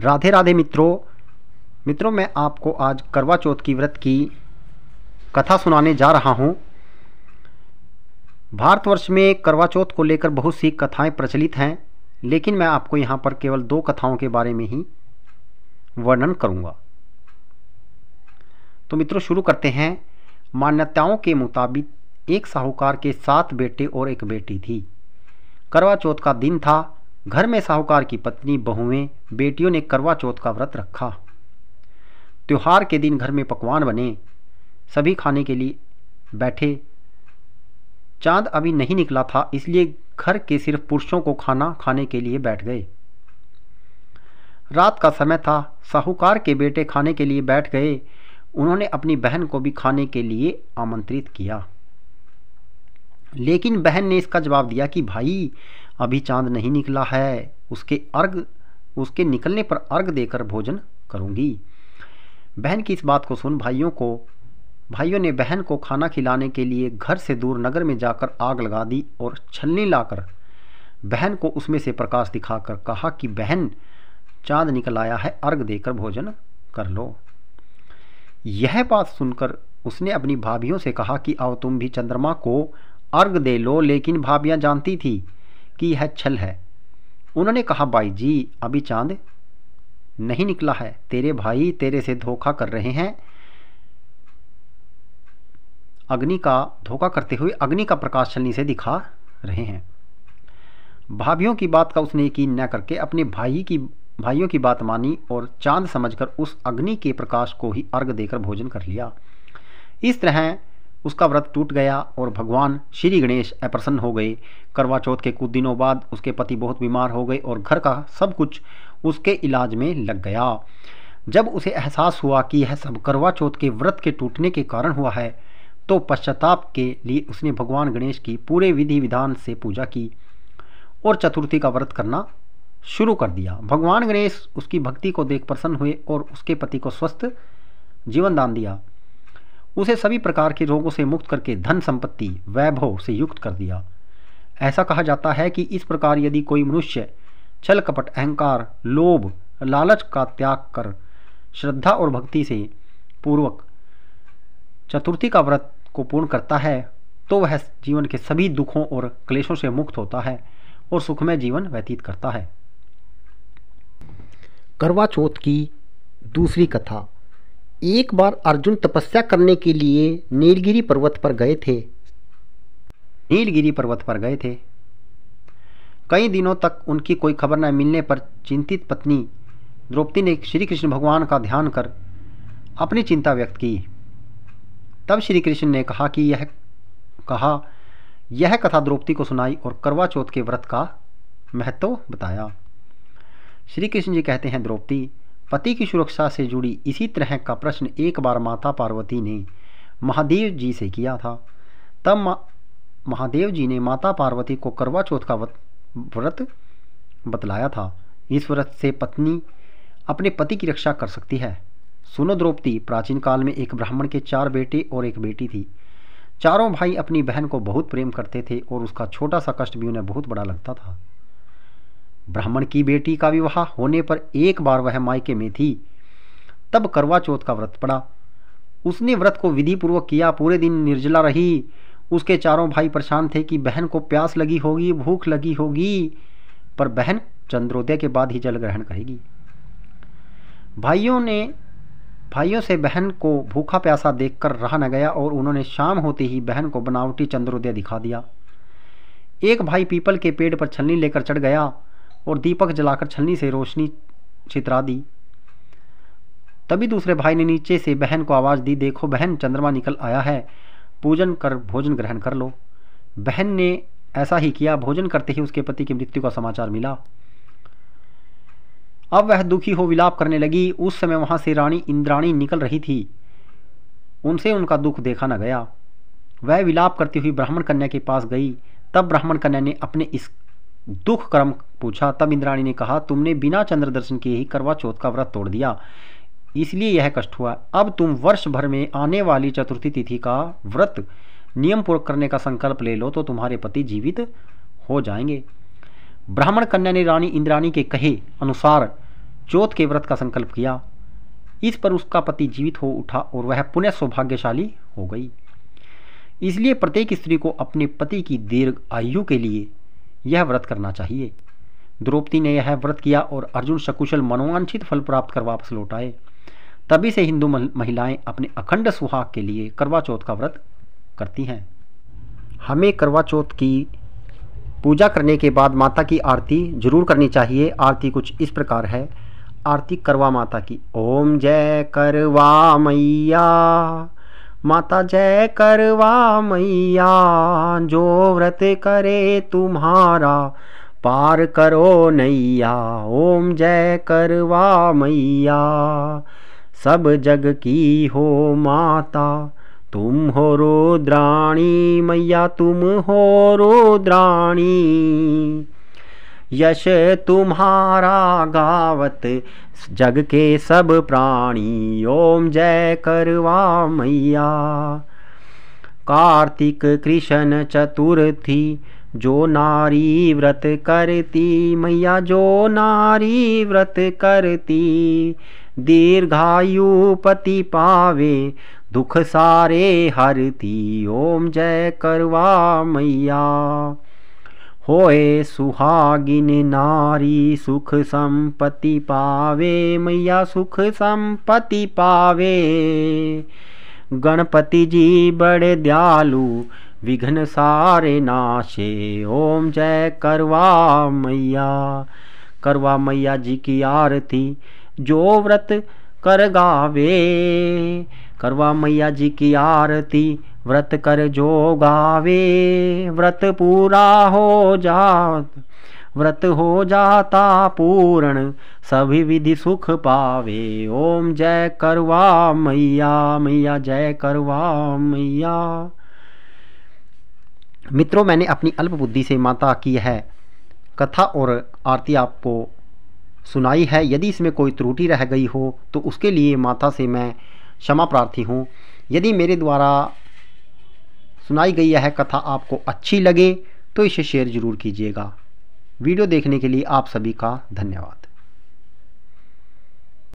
राधे राधे मित्रों मैं आपको आज करवा चौथ की व्रत की कथा सुनाने जा रहा हूँ। भारतवर्ष में करवा चौथ को लेकर बहुत सी कथाएं प्रचलित हैं, लेकिन मैं आपको यहाँ पर केवल 2 कथाओं के बारे में ही वर्णन करूँगा। तो मित्रों शुरू करते हैं। मान्यताओं के मुताबिक एक साहूकार के 7 बेटे और एक बेटी थी। करवा चौथ का दिन था। घर में साहूकार की पत्नी, बहुएं, बेटियों ने करवा चौथ का व्रत रखा। त्योहार के दिन घर में पकवान बने, सभी खाने के लिए बैठे। चांद अभी नहीं निकला था, इसलिए घर के सिर्फ पुरुषों को खाना खाने के लिए बैठ गए। रात का समय था। साहूकार के बेटे खाने के लिए बैठ गए। उन्होंने अपनी बहन को भी खाने के लिए आमंत्रित किया, लेकिन बहन ने इसका जवाब दिया कि भाई अभी चांद नहीं निकला है, उसके निकलने पर अर्घ देकर भोजन करूंगी। बहन की इस बात को सुन भाइयों ने बहन को खाना खिलाने के लिए घर से दूर नगर में जाकर आग लगा दी और छलनी लाकर बहन को उसमें से प्रकाश दिखाकर कहा कि बहन चांद निकल आया है, अर्घ देकर भोजन कर लो। यह बात सुनकर उसने अपनी भाभियों से कहा कि आओ तुम भी चंद्रमा को अर्घ दे लो, लेकिन भाभियां जानती थी कि यह छल है। उन्होंने कहा बाई जी अभी चांद नहीं निकला है, तेरे भाई तेरे से धोखा कर रहे हैं। अग्नि का धोखा करते हुए अग्नि का प्रकाश छलनी से दिखा रहे हैं। भाभियों की बात का उसने यकीन न करके अपने भाइयों की बात मानी और चांद समझकर उस अग्नि के प्रकाश को ही अर्घ देकर भोजन कर लिया। इस तरह उसका व्रत टूट गया और भगवान श्री गणेश अप्रसन्न हो गए। करवा चौथ के कुछ दिनों बाद उसके पति बहुत बीमार हो गए और घर का सब कुछ उसके इलाज में लग गया। जब उसे एहसास हुआ कि यह सब करवा चौथ के व्रत के टूटने के कारण हुआ है, तो पश्चाताप के लिए उसने भगवान गणेश की पूरे विधि विधान से पूजा की और चतुर्थी का व्रत करना शुरू कर दिया। भगवान गणेश उसकी भक्ति को देख प्रसन्न हुए और उसके पति को स्वस्थ जीवन दान दिया। उसे सभी प्रकार के रोगों से मुक्त करके धन संपत्ति वैभव से युक्त कर दिया। ऐसा कहा जाता है कि इस प्रकार यदि कोई मनुष्य छल कपट अहंकार लोभ लालच का त्याग कर श्रद्धा और भक्ति से पूर्वक चतुर्थी का व्रत को पूर्ण करता है, तो वह जीवन के सभी दुखों और क्लेशों से मुक्त होता है और सुखमय जीवन व्यतीत करता है। करवा चौथ की दूसरी कथा। एक बार अर्जुन तपस्या करने के लिए नीलगिरी पर्वत पर गए थे। कई दिनों तक उनकी कोई खबर न मिलने पर चिंतित पत्नी द्रौपदी ने श्री कृष्ण भगवान का ध्यान कर अपनी चिंता व्यक्त की। तब श्री कृष्ण ने यह कथा द्रौपदी को सुनाई और करवा चौथ के व्रत का महत्व बताया। श्री कृष्ण जी कहते हैं, द्रौपदी, पति की सुरक्षा से जुड़ी इसी तरह का प्रश्न एक बार माता पार्वती ने महादेव जी से किया था। तब महादेव जी ने माता पार्वती को करवा चौथ का व्रत बतलाया था। इस व्रत से पत्नी अपने पति की रक्षा कर सकती है। सुनो द्रौपदी, प्राचीन काल में एक ब्राह्मण के 4 बेटे और एक बेटी थी। चारों भाई अपनी बहन को बहुत प्रेम करते थे और उसका छोटा सा कष्ट भी उन्हें बहुत बड़ा लगता था। ब्राह्मण की बेटी का विवाह होने पर एक बार वह मायके में थी। तब करवा चौथ का व्रत पड़ा। उसने व्रत को विधि पूर्वक किया। पूरे दिन निर्जला रही। उसके चारों भाई परेशान थे कि बहन को प्यास लगी होगी, भूख लगी होगी, पर बहन चंद्रोदय के बाद ही जल ग्रहण करेगी। भाइयों से बहन को भूखा प्यासा देखकर रहा न गया और उन्होंने शाम होते ही बहन को बनावटी चंद्रोदय दिखा दिया। एक भाई पीपल के पेड़ पर छलनी लेकर चढ़ गया और दीपक जलाकर छलनी से रोशनी छितरा दी। तभी दूसरे भाई ने नीचे से बहन को आवाज दी, देखो बहन चंद्रमा निकल आया है, पूजन कर भोजन ग्रहण कर लो। बहन ने ऐसा ही किया। भोजन करते ही उसके पति की मृत्यु का समाचार मिला। अब वह दुखी हो विलाप करने लगी। उस समय वहां से रानी इंद्राणी निकल रही थी। उनसे उनका दुख देखा न गया। वह विलाप करती हुई ब्राह्मण कन्या के पास गई। तब ब्राह्मण कन्या ने अपने इस दुख कर्म पूछा। तब इंद्राणी ने कहा, तुमने बिना चंद्र दर्शन किए ही करवा चौथ का व्रत तोड़ दिया, इसलिए यह कष्ट हुआ। अब तुम वर्ष भर में आने वाली चतुर्थी तिथि का व्रत नियम पूर्वक करने का संकल्प ले लो, तो तुम्हारे पति जीवित हो जाएंगे। ब्राह्मण कन्या ने रानी इंद्राणी के कहे अनुसार चौथ के व्रत का संकल्प किया। इस पर उसका पति जीवित हो उठा और वह पुनः सौभाग्यशाली हो गई। इसलिए प्रत्येक स्त्री को अपने पति की दीर्घ आयु के लिए यह व्रत करना चाहिए। द्रौपदी ने यह व्रत किया और अर्जुन सकुशल मनोवांछित फल प्राप्त कर वापस लौट आए। तभी से हिंदू महिलाएं अपने अखंड सुहाग के लिए करवा चौथ का व्रत करती हैं। हमें करवा चौथ की पूजा करने के बाद माता की आरती जरूर करनी चाहिए। आरती कुछ इस प्रकार है। आरती करवा माता की। ओम जय करवा मैया, माता जय करवा मैया, जो व्रत करे तुम्हारा पार करो नैया। ओम जय करवा मैया, सब जग की हो माता, तुम हो रुद्राणी मैया, तुम हो रुद्राणी। यश तुम्हारा गावत जग के सब प्राणी। ओम जय करवा मैया। कार्तिक कृष्ण चतुर्थी, जो नारी व्रत करती मैया, जो नारी व्रत करती, दीर्घायु पति पावे, दुख सारे हरती। ओम जय करवा मैया। होए सुहागिन नारी, सुख संपत्ति पावे मैया, सुख संपत्ति पावे। गणपति जी बड़े दयालु, विघ्न सारे नाशे। ओम जय करवा मैया। करवा मैया जी की आरती, जो व्रत कर गावे। करवा मैया जी की आरती, व्रत कर जो गावे। व्रत पूरा हो जात, व्रत हो जाता पूर्ण, सभी विधि सुख पावे। ओम जय करवा मैया, मैया जय करवा मैया। मित्रों, मैंने अपनी अल्प बुद्धि से माता की है कथा और आरती आपको सुनाई है। यदि इसमें कोई त्रुटि रह गई हो तो उसके लिए माता से मैं क्षमा प्रार्थी हूँ। यदि मेरे द्वारा सुनाई गई यह कथा आपको अच्छी लगे तो इसे शेयर ज़रूर कीजिएगा। वीडियो देखने के लिए आप सभी का धन्यवाद।